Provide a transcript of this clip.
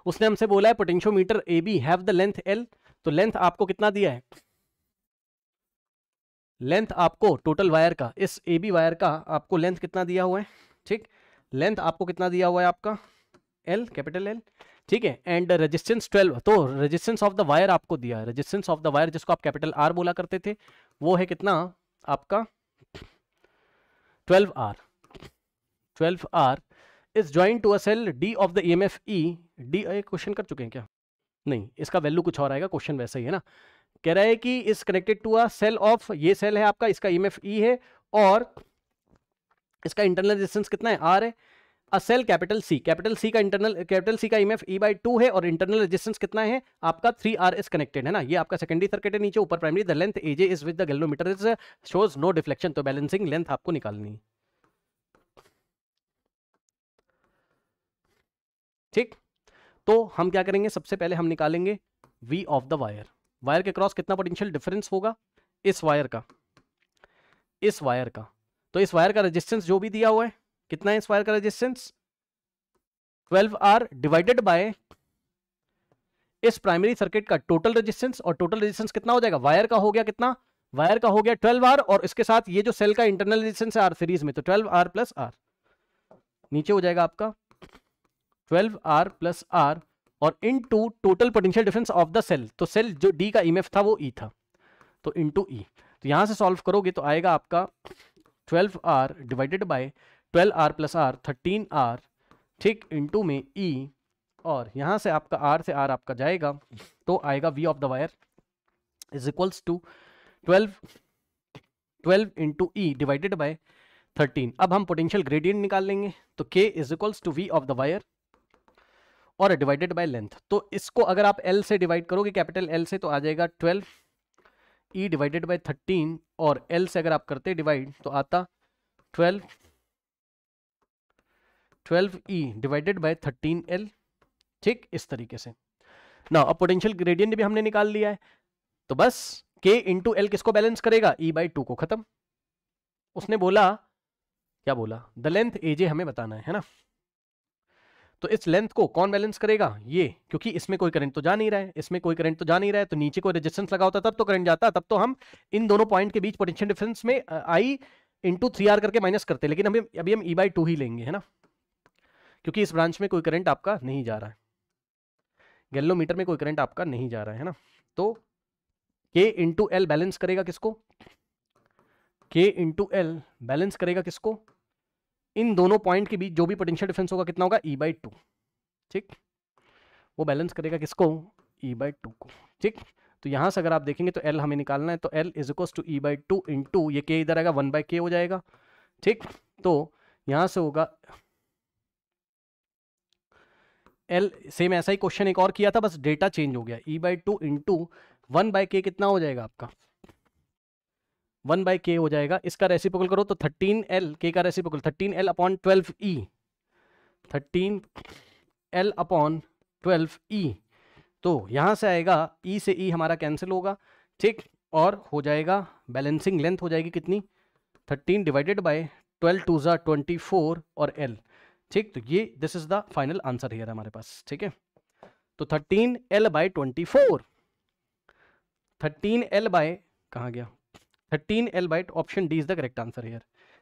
उसने हमसे बोला है potentiometer A B have the length L, तो लेंथ आपको कितना दिया है, लेंथ आपको टोटल वायर का, इस ए बी वायर का आपको लेंथ कितना दिया हुआ है, ठीक, लेंथ आपको कितना दिया हुआ है आपका एल, कैपिटल एल, ठीक है, एंड रेजिस्टेंस 12, तो रेजिस्टेंस ऑफ द वायर आपको दिया है, रेजिस्टेंस ऑफ द वायर जिसको आप कैपिटल आर बोला करते थे, वो है कितना आपका 12R, 12R is join to a cell D of the EMF E, D question कर चुके हैं क्या, नहीं, इसका वैल्यू कुछ और आएगा, क्वेश्चन वैसा ही है ना, कह रहा है कि is connected to a cell of, ये सेल है आपका, इसका ईएमएफ ई है और इसका इंटरनल रेजिस्टेंस कितना है आर है, अ सेल कैपिटल सी का इंटरनल, कैपिटल सी का ईएमएफ ई बाई 2 है और इंटरनल रेजिस्टेंस कितना है आपका 3R इज कनेक्टेड है ना, ये आपका सेकेंडरी सर्किट है, नीचे ऊपर primary, the length AJ is with the galvanometer is shows no deflection, तो बैलेंसिंग लेंथ आपको निकालनी है, ठीक। तो हम क्या करेंगे, सबसे पहले हम निकालेंगे V of the wire, wire के क्रॉस कितना पोटेंशियल डिफरेंस होगा इस वायर का, इस वायर का, तो इस वायर का रेजिस्टेंस जो भी दिया हुआ है कितना है, इस वायर का रेजिस्टेंस 12R डिवाइडेड बाय इस प्राइमरी सर्किट का टोटल रेजिस्टेंस, और टोटल रेजिस्टेंस कितना हो जाएगा, वायर का हो गया कितना, वायर का हो गया 12R, और इसके साथ ये जो सेल का इंटरनल रेजिस्टेंस है आर सीरीज में, तो 12R प्लस आर, नीचे हो जाएगा आपका 12R प्लस आर, और into total potential difference of the cell, तो सेल जो डी का ईएमएफ था वो ई था, तो इनटू ई, तो यहां से सॉल्व करोगे तो आएगा आपका 12R divided by 12R plus are 13R, ठीक, इनटू में ई, और यहां से आपका आर से आर आपका जाएगा, तो आएगा V of the wire is equals to 12 into E divided by 13। अब हम पोटेंशियल ग्रेडियंट निकाल लेंगे, तो K is equals to V of the wire और डिवाइडेड बाय लेंथ, तो इसको अगर आप L से डिवाइड करोगे, कैपिटल L से, तो आ जाएगा 12 E डिवाइडेड बाय 13, और L से अगर आप करते डिवाइड तो आता 12 E डिवाइडेड बाय 13L, ठीक, इस तरीके से ना। अब पोटेंशियल ग्रेडियंट भी हमने निकाल लिया है, तो बस K इंटू L किसको बैलेंस करेगा, E बाई 2 को, खत्म। उसने बोला, क्या बोला, द लेंथ एजे हमें बताना है ना, तो इस लेंथ को कौन बैलेंस करेगा, ये, क्योंकि इसमें कोई करंट तो जा नहीं रहा है, इसमें कोई करंट तो जा नहीं रहा है, तो नीचे कोई रेजिस्टेंस लगा होता तब तो करंट जाता, तब तो हम इन दोनों पॉइंट के बीच पोटेंशियल डिफरेंस में I इंटू 3R करके माइनस करते, लेकिन अभी हम E बाई 2 ही लेंगे, है ना, क्योंकि इस ब्रांच में कोई करंट आपका नहीं जा रहा है, गैल्वेनोमीटर में कोई करंट आपका नहीं जा रहा है ना, तो K इंटू L बैलेंस करेगा किसको, K इंटू L बैलेंस करेगा किसको, इन दोनों पॉइंट के बीच जो भी पोटेंशियल डिफरेंस होगा कितना होगा, E बाई 2, ठीक, वो बैलेंस करेगा किसको, E बाई 2 को, ठीक। तो यहां से अगर आप देखेंगे तो L हमें निकालना है, तो L is equal to E by 2 into ये K इधर आएगा 1 बाई K हो जाएगा, ठीक। तो यहां से होगा L, सेम ऐसा ही क्वेश्चन एक और किया था, बस डेटा चेंज हो गया, E by 2 into 1 by K कितना हो जाएगा आपका, 1 बाई K हो जाएगा, इसका रेसिप्रोकल करो तो 13L, K का reciprocal 13L upon 12E, 13L upon 12E, तो यहां से आएगा E से E हमारा कैंसिल होगा, ठीक, और हो जाएगा बैलेंसिंग लेंथ हो जाएगी कितनी, 13 डिवाइडेड बाय 12 टू ज़ा 24 और L, ठीक। तो ये this is the final answer here हमारे पास, ठीक है। तो 13L बाय 24, 13L बाय, कहाँ गया, 13L by, option D is the correct answer here.